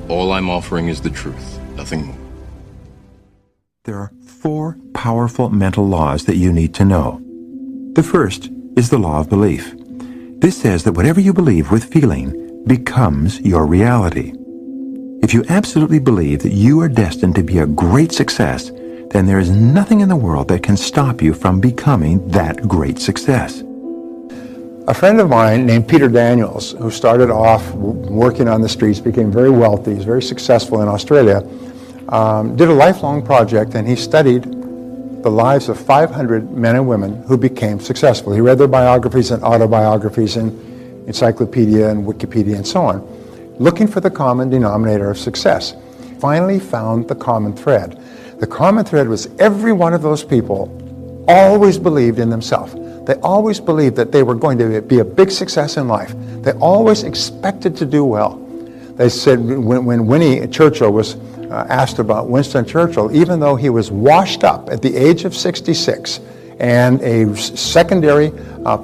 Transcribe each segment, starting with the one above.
All I'm offering is the truth, nothing more. There are 4 powerful mental laws that you need to know. The first is the law of belief. This says that whatever you believe with feeling becomes your reality. If you absolutely believe that you are destined to be a great success, then there is nothing in the world that can stop you from becoming that great success. A friend of mine named Peter Daniels, who started off working on the streets, became very wealthy, he's very successful in Australia, did a lifelong project, and he studied the lives of 500 men and women who became successful. He read their biographies and autobiographies and encyclopedia and Wikipedia and so on, looking for the common denominator of success. Finally found the common thread. The common thread was every one of those people always believed in themselves. They always believed that they were going to be a big success in life. They always expected to do well. They said when Winnie Churchill was asked about Winston Churchill, even though he was washed up at the age of 66 and a secondary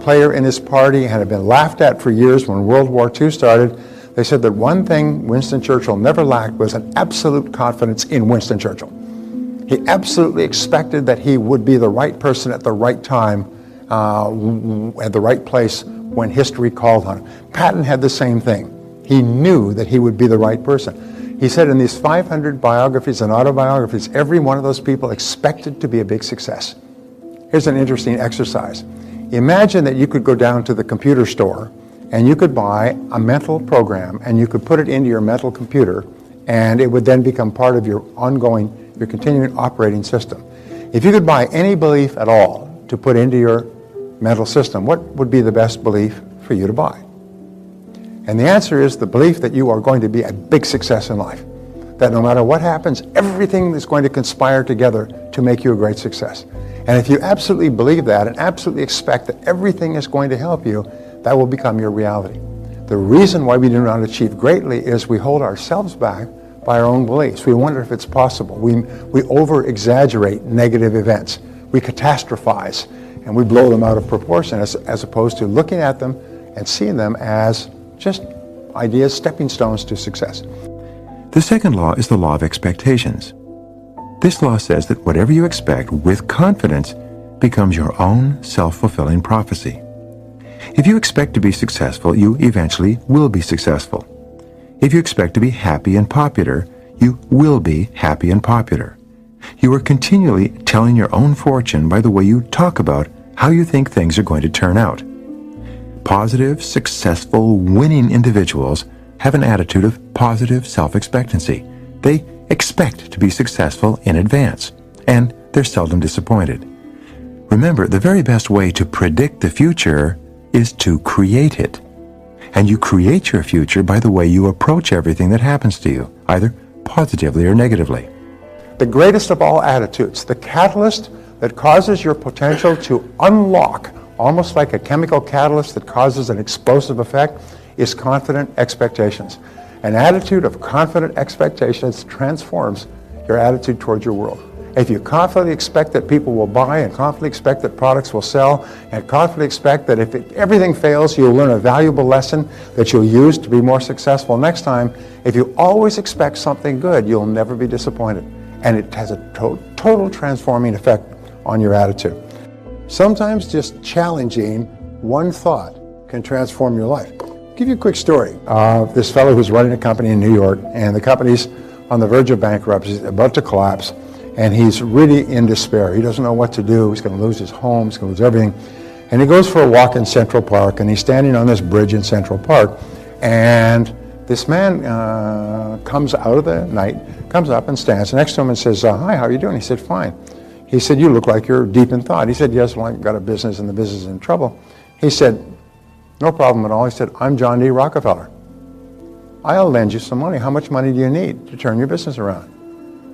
player in his party and had been laughed at for years when World War II started, they said that one thing Winston Churchill never lacked was an absolute confidence in Winston Churchill. He absolutely expected that he would be the right person at the right time, at the right place when history called on him. Patton had the same thing. He knew that he would be the right person. He said in these 500 biographies and autobiographies, every one of those people expected to be a big success. Here's an interesting exercise. Imagine that you could go down to the computer store and you could buy a mental program and you could put it into your mental computer, and it would then become part of your your continuing operating system. If you could buy any belief at all to put into your mental system, what would be the best belief for you to buy? And the answer is the belief that you are going to be a big success in life. That no matter what happens, everything is going to conspire together to make you a great success. And if you absolutely believe that and absolutely expect that everything is going to help you, that will become your reality. The reason why we do not achieve greatly is we hold ourselves back by our own beliefs. We wonder if it's possible. We over-exaggerate negative events. We catastrophize and we blow them out of proportion as opposed to looking at them and seeing them as just ideas, stepping stones to success. The second law is the law of expectations. This law says that whatever you expect with confidence becomes your own self-fulfilling prophecy. If you expect to be successful, you eventually will be successful. If you expect to be happy and popular, you will be happy and popular. You are continually telling your own fortune by the way you talk about how you think things are going to turn out. Positive, successful, winning individuals have an attitude of positive self-expectancy. They expect to be successful in advance, and they're seldom disappointed. Remember, the very best way to predict the future is to create it. And you create your future by the way you approach everything that happens to you, either positively or negatively. The greatest of all attitudes, the catalyst that causes your potential to unlock, almost like a chemical catalyst that causes an explosive effect, is confident expectations. An attitude of confident expectations transforms your attitude towards your world. If you confidently expect that people will buy and confidently expect that products will sell and confidently expect that if everything fails, you'll learn a valuable lesson that you'll use to be more successful next time, if you always expect something good, you'll never be disappointed. And it has a total transforming effect on your attitude. Sometimes just challenging one thought can transform your life. I'll give you a quick story of this fellow who's running a company in New York, and the company's on the verge of bankruptcy, about to collapse. And he's really in despair. He doesn't know what to do. He's going to lose his home. He's going to lose everything. And he goes for a walk in Central Park, and he's standing on this bridge in Central Park. And this man comes out of the night, comes up and stands next to him and says, "Hi, how are you doing?" He said, "Fine." He said, "You look like you're deep in thought." He said, "Yes, well, I've got a business, and the business is in trouble." He said, "No problem at all." He said, "I'm John D. Rockefeller. I'll lend you some money. How much money do you need to turn your business around?"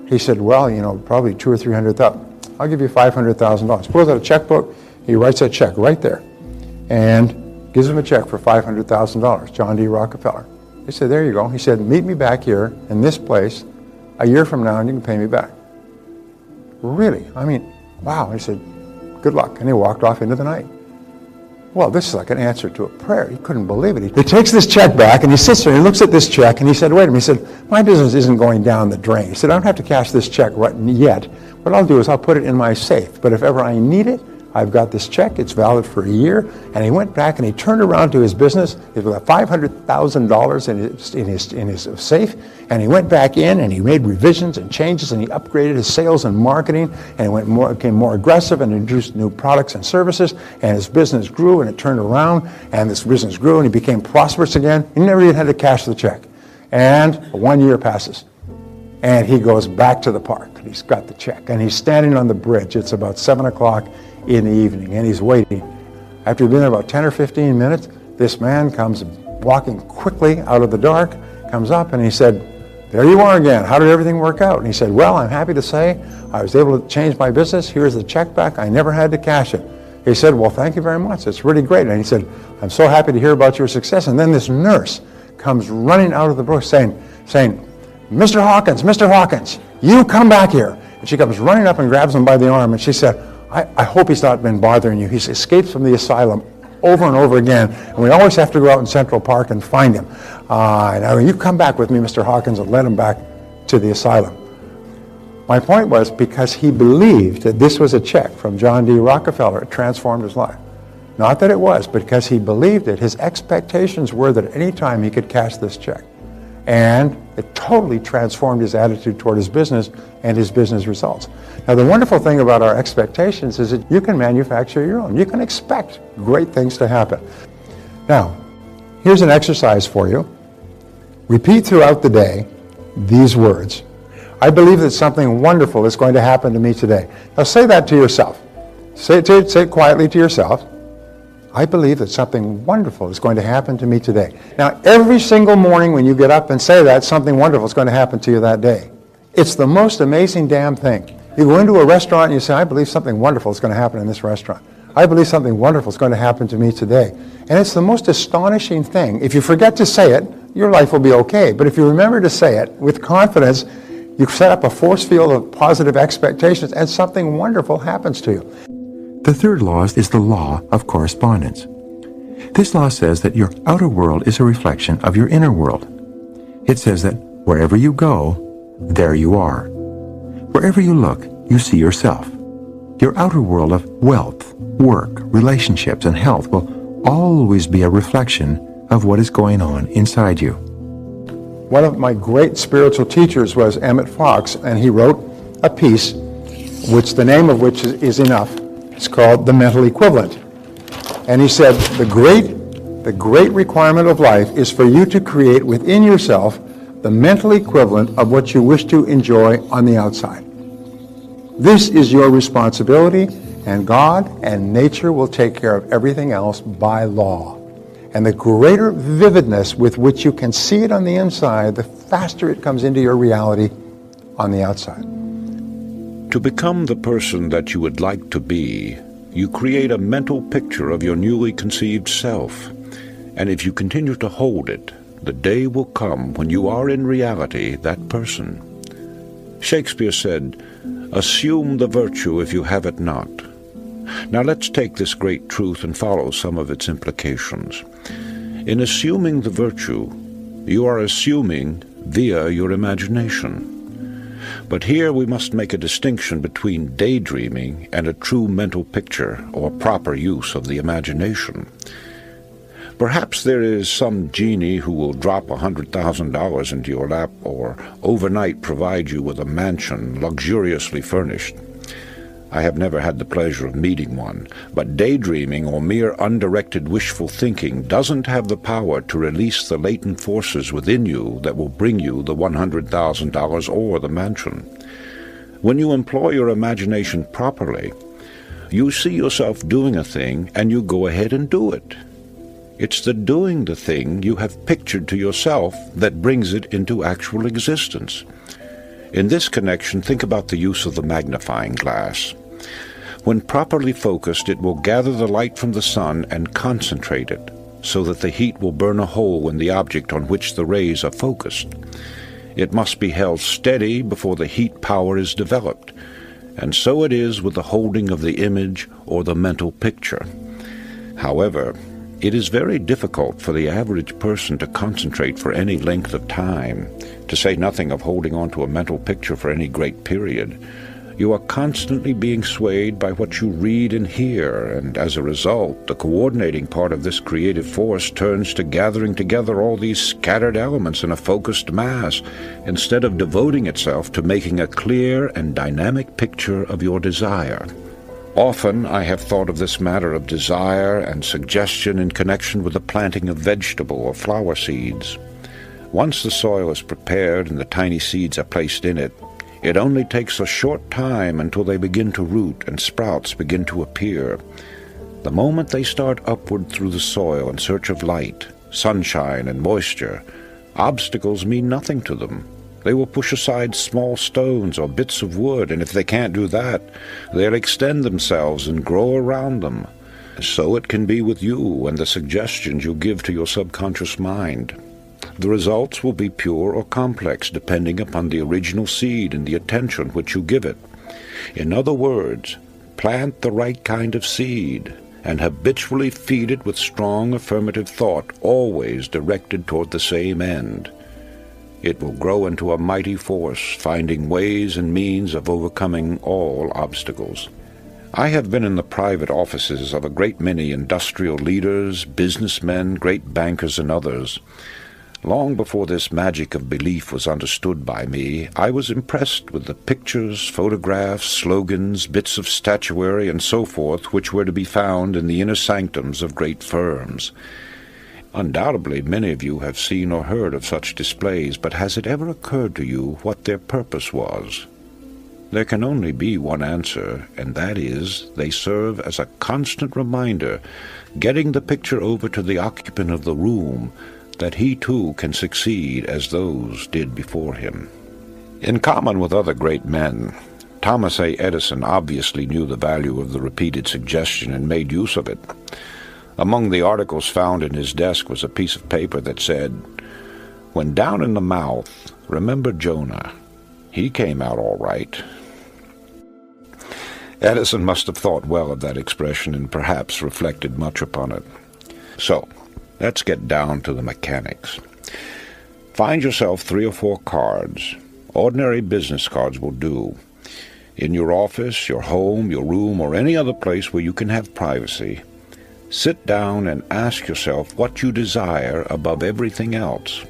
He said, "Well, probably $200,000 or $300,000. I'll give you $500,000. Pulls out a checkbook. He writes that check right there and gives him a check for $500,000, John D. Rockefeller. He said, "There you go." He said, "Meet me back here in this place a year from now and you can pay me back." Really? I mean, wow. He said, "Good luck." And he walked off into the night. Well, this is like an answer to a prayer. He couldn't believe it. He takes this check back, and he sits there and he looks at this check, and he said, wait a minute. He said, my business isn't going down the drain. He said, I don't have to cash this check right yet. What I'll do is I'll put it in my safe. But if ever I need it, I've got this check. It's valid for a year. And he went back and he turned around to his business. He had $500,000 in his safe. And he went back in and he made revisions and changes and he upgraded his sales and marketing and became more aggressive and introduced new products and services. And his business grew and it turned around and this business grew and he became prosperous again. He never even had to cash the check. And 1 year passes. And he goes back to the park. He's got the check and he's standing on the bridge. It's about 7 o'clock in the evening and he's waiting. After he'd been there about 10 or 15 minutes, this man comes walking quickly out of the dark, comes up and he said, there you are again. How did everything work out? And he said, well, I'm happy to say I was able to change my business. Here's the check back. I never had to cash it. He said, well, thank you very much. It's really great. And he said, I'm so happy to hear about your success. And then this nurse comes running out of the bush saying, Mr. Hawkins, you come back here. And she comes running up and grabs him by the arm and she said, I hope he's not been bothering you. He's escaped from the asylum over and over again, and we always have to go out in Central Park and find him. Now you come back with me, Mr. Hawkins, and let him back to the asylum. My point was because he believed that this was a check from John D. Rockefeller, it transformed his life. Not that it was, but because he believed it, his expectations were that at any time he could cash this check. And it totally transformed his attitude toward his business and his business results. Now, the wonderful thing about our expectations is that you can manufacture your own. You can expect great things to happen. Now, here's an exercise for you. Repeat throughout the day these words. I believe that something wonderful is going to happen to me today. Now, say that to yourself. Say it quietly to yourself. I believe that something wonderful is going to happen to me today. Now, every single morning when you get up and say that, something wonderful is going to happen to you that day. It's the most amazing damn thing. You go into a restaurant and you say, I believe something wonderful is going to happen in this restaurant. I believe something wonderful is going to happen to me today. And it's the most astonishing thing. If you forget to say it, your life will be okay. But if you remember to say it with confidence, you set up a force field of positive expectations and something wonderful happens to you. The third law is the law of correspondence. This law says that your outer world is a reflection of your inner world. It says that wherever you go, there you are. Wherever you look, you see yourself. Your outer world of wealth, work, relationships, and health will always be a reflection of what is going on inside you. One of my great spiritual teachers was Emmett Fox, and he wrote a piece, which the name of which is enough. It's called The Mental Equivalent. And he said, the great requirement of life is for you to create within yourself the mental equivalent of what you wish to enjoy on the outside. This is your responsibility, and God and nature will take care of everything else by law. And the greater vividness with which you can see it on the inside, the faster it comes into your reality on the outside. To become the person that you would like to be, you create a mental picture of your newly conceived self. And if you continue to hold it, the day will come when you are in reality that person. Shakespeare said, "Assume the virtue if you have it not." Now let's take this great truth and follow some of its implications. In assuming the virtue, you are assuming via your imagination. But here we must make a distinction between daydreaming and a true mental picture or proper use of the imagination. Perhaps there is some genie who will drop $100,000 into your lap or overnight provide you with a mansion luxuriously furnished. I have never had the pleasure of meeting one, but daydreaming or mere undirected wishful thinking doesn't have the power to release the latent forces within you that will bring you the $100,000 or the mansion. When you employ your imagination properly, you see yourself doing a thing and you go ahead and do it. It's the doing the thing you have pictured to yourself that brings it into actual existence. In this connection, think about the use of the magnifying glass. When properly focused, it will gather the light from the sun and concentrate it, so that the heat will burn a hole in the object on which the rays are focused. It must be held steady before the heat power is developed, and so it is with the holding of the image or the mental picture. However, it is very difficult for the average person to concentrate for any length of time, to say nothing of holding on to a mental picture for any great period. You are constantly being swayed by what you read and hear, and as a result, the coordinating part of this creative force turns to gathering together all these scattered elements in a focused mass, instead of devoting itself to making a clear and dynamic picture of your desire. Often I have thought of this matter of desire and suggestion in connection with the planting of vegetable or flower seeds. Once the soil is prepared and the tiny seeds are placed in it, it only takes a short time until they begin to root and sprouts begin to appear. The moment they start upward through the soil in search of light, sunshine, and moisture, obstacles mean nothing to them. They will push aside small stones or bits of wood, and if they can't do that, they'll extend themselves and grow around them. So it can be with you and the suggestions you give to your subconscious mind. The results will be pure or complex, depending upon the original seed and the attention which you give it. In other words, plant the right kind of seed, and habitually feed it with strong affirmative thought, always directed toward the same end. It will grow into a mighty force, finding ways and means of overcoming all obstacles. I have been in the private offices of a great many industrial leaders, businessmen, great bankers, and others. Long before this magic of belief was understood by me, I was impressed with the pictures, photographs, slogans, bits of statuary, and so forth which were to be found in the inner sanctums of great firms. Undoubtedly, many of you have seen or heard of such displays, but has it ever occurred to you what their purpose was? There can only be one answer, and that is, they serve as a constant reminder, getting the picture over to the occupant of the room, that he too can succeed as those did before him. In common with other great men, Thomas A. Edison obviously knew the value of the repeated suggestion and made use of it. Among the articles found in his desk was a piece of paper that said, "When down in the mouth, remember Jonah. He came out all right." Edison must have thought well of that expression and perhaps reflected much upon it. So, let's get down to the mechanics. Find yourself 3 or 4 cards. Ordinary business cards will do. In your office, your home, your room, or any other place where you can have privacy, sit down and ask yourself what you desire above everything else.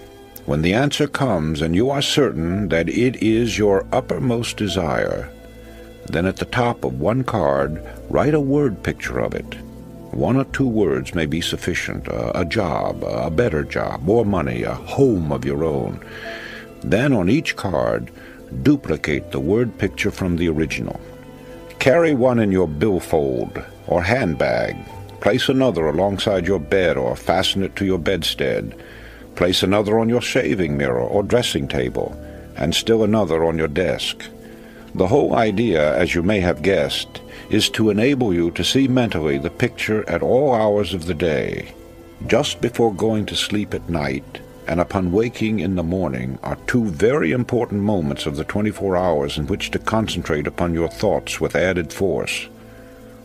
When the answer comes and you are certain that it is your uppermost desire, then at the top of one card, write a word picture of it. 1 or 2 words may be sufficient. A job, a better job, more money, a home of your own. Then on each card, duplicate the word picture from the original. Carry one in your billfold or handbag. Place another alongside your bed or fasten it to your bedstead. Place another on your shaving mirror or dressing table, and still another on your desk. The whole idea, as you may have guessed, is to enable you to see mentally the picture at all hours of the day. Just before going to sleep at night and upon waking in the morning are 2 very important moments of the 24 hours in which to concentrate upon your thoughts with added force.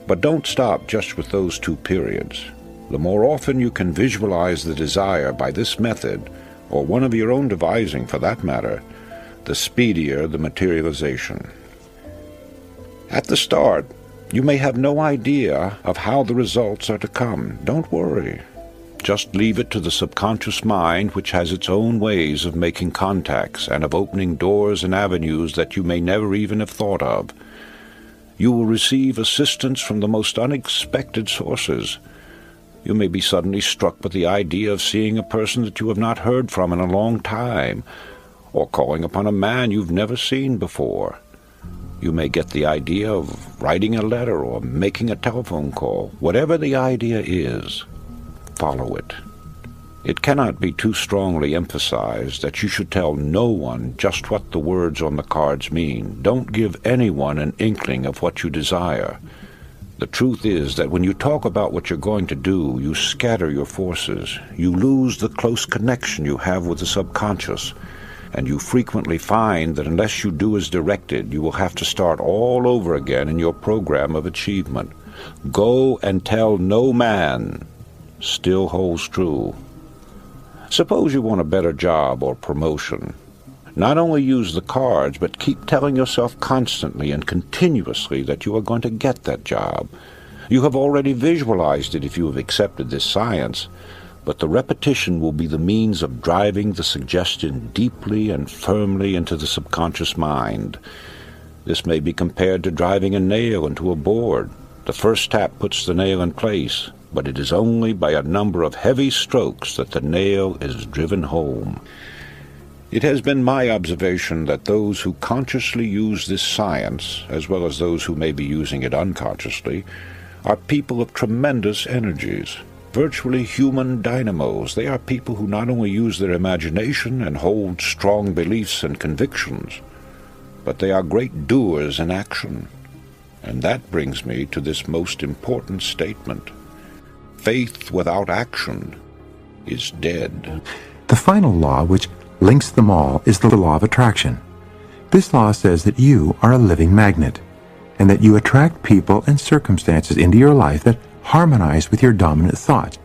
But don't stop just with those 2 periods. The more often you can visualize the desire by this method, or one of your own devising for that matter, the speedier the materialization. At the start, you may have no idea of how the results are to come. Don't worry. Just leave it to the subconscious mind, which has its own ways of making contacts and of opening doors and avenues that you may never even have thought of. You will receive assistance from the most unexpected sources. You may be suddenly struck with the idea of seeing a person that you have not heard from in a long time, or calling upon a man you've never seen before. You may get the idea of writing a letter or making a telephone call. Whatever the idea is, follow it. It cannot be too strongly emphasized that you should tell no one just what the words on the cards mean. Don't give anyone an inkling of what you desire. The truth is that when you talk about what you're going to do, you scatter your forces. You lose the close connection you have with the subconscious, and you frequently find that unless you do as directed, you will have to start all over again in your program of achievement. "Go and tell no man," still holds true. Suppose you want a better job or promotion. Not only use the cards, but keep telling yourself constantly and continuously that you are going to get that job. You have already visualized it if you have accepted this science, but the repetition will be the means of driving the suggestion deeply and firmly into the subconscious mind. This may be compared to driving a nail into a board. The first tap puts the nail in place, but it is only by a number of heavy strokes that the nail is driven home. It has been my observation that those who consciously use this science, as well as those who may be using it unconsciously, are people of tremendous energies, virtually human dynamos. They are people who not only use their imagination and hold strong beliefs and convictions, but they are great doers in action. And that brings me to this most important statement. Faith without action is dead. The final law, which links them all, is the law of attraction. This law says that you are a living magnet, and that you attract people and circumstances into your life that harmonize with your dominant thought.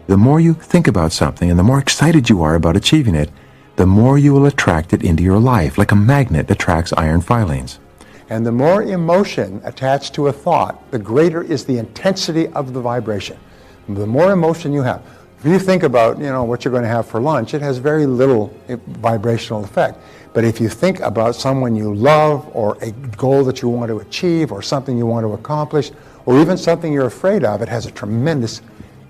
The more you think about something and the more excited you are about achieving it, the more you will attract it into your life, like a magnet attracts iron filings. And the more emotion attached to a thought, the greater is the intensity of the vibration. The more emotion you have. If you think about, what you're going to have for lunch, it has very little vibrational effect. But if you think about someone you love, or a goal that you want to achieve, or something you want to accomplish, or even something you're afraid of, it has a tremendous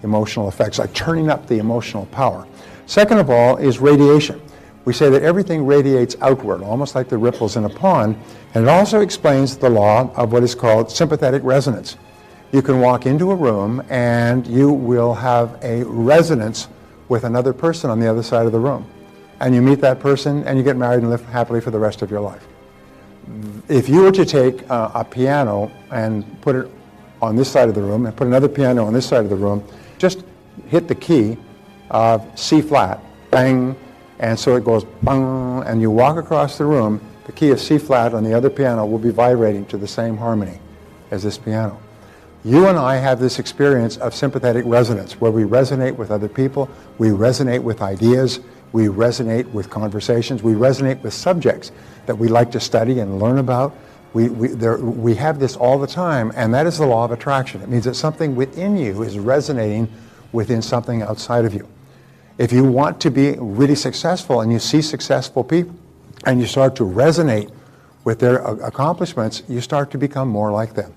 emotional effect. It's like turning up the emotional power. Second of all is radiation. We say that everything radiates outward, almost like the ripples in a pond, and it also explains the law of what is called sympathetic resonance. You can walk into a room and you will have a resonance with another person on the other side of the room. And you meet that person and you get married and live happily for the rest of your life. If you were to take a piano and put it on this side of the room and put another piano on this side of the room, just hit the key of C flat, bang, and so it goes bang, and you walk across the room, the key of C flat on the other piano will be vibrating to the same harmony as this piano. You and I have this experience of sympathetic resonance, where we resonate with other people, we resonate with ideas, we resonate with conversations, we resonate with subjects that we like to study and learn about. We have this all the time, and that is the law of attraction. It means that something within you is resonating within something outside of you. If you want to be really successful and you see successful people and you start to resonate with their accomplishments, you start to become more like them.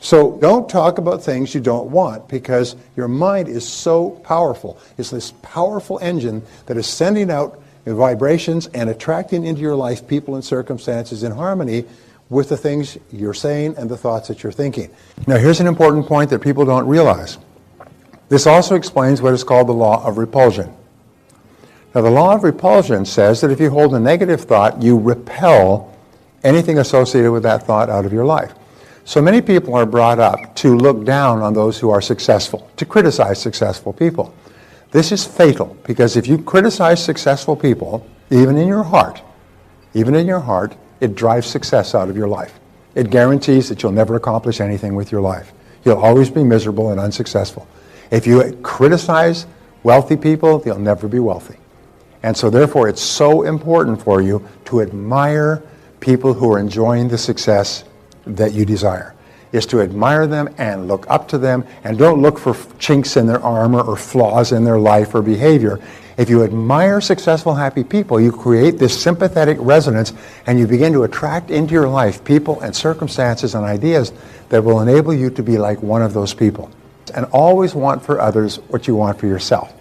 So don't talk about things you don't want, because your mind is so powerful. It's this powerful engine that is sending out vibrations and attracting into your life people and circumstances in harmony with the things you're saying and the thoughts that you're thinking. Now here's an important point that people don't realize. This also explains what is called the law of repulsion. Now the law of repulsion says that if you hold a negative thought, you repel anything associated with that thought out of your life. So many people are brought up to look down on those who are successful, to criticize successful people. This is fatal, because if you criticize successful people, even in your heart, it drives success out of your life. It guarantees that you'll never accomplish anything with your life. You'll always be miserable and unsuccessful. If you criticize wealthy people, they'll never be wealthy. And so therefore it's so important for you to admire people who are enjoying the success that you desire, is to admire them and look up to them, and don't look for chinks in their armor or flaws in their life or behavior. If you admire successful, happy people, you create this sympathetic resonance, and you begin to attract into your life people and circumstances and ideas that will enable you to be like one of those people. And always want for others what you want for yourself.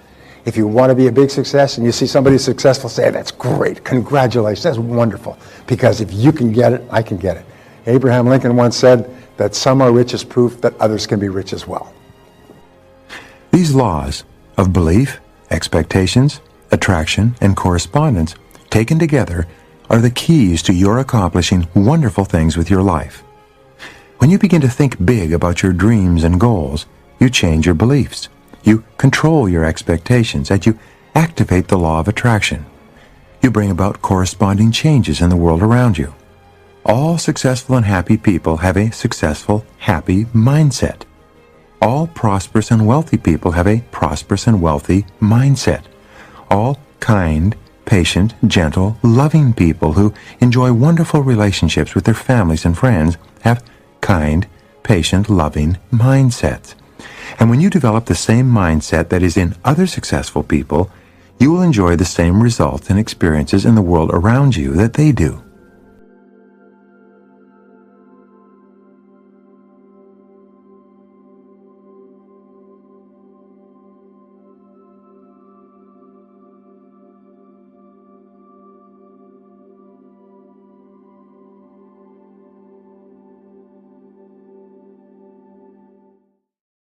If you want to be a big success and you see somebody successful, say, that's great, congratulations, that's wonderful, because if you can get it, I can get it. Abraham Lincoln once said that some are rich as proof that others can be rich as well. These laws of belief, expectations, attraction, and correspondence, taken together, are the keys to your accomplishing wonderful things with your life. When you begin to think big about your dreams and goals, you change your beliefs, you control your expectations, and you activate the law of attraction. You bring about corresponding changes in the world around you. All successful and happy people have a successful, happy mindset. All prosperous and wealthy people have a prosperous and wealthy mindset. All kind, patient, gentle, loving people who enjoy wonderful relationships with their families and friends have kind, patient, loving mindsets. And when you develop the same mindset that is in other successful people, you will enjoy the same results and experiences in the world around you that they do.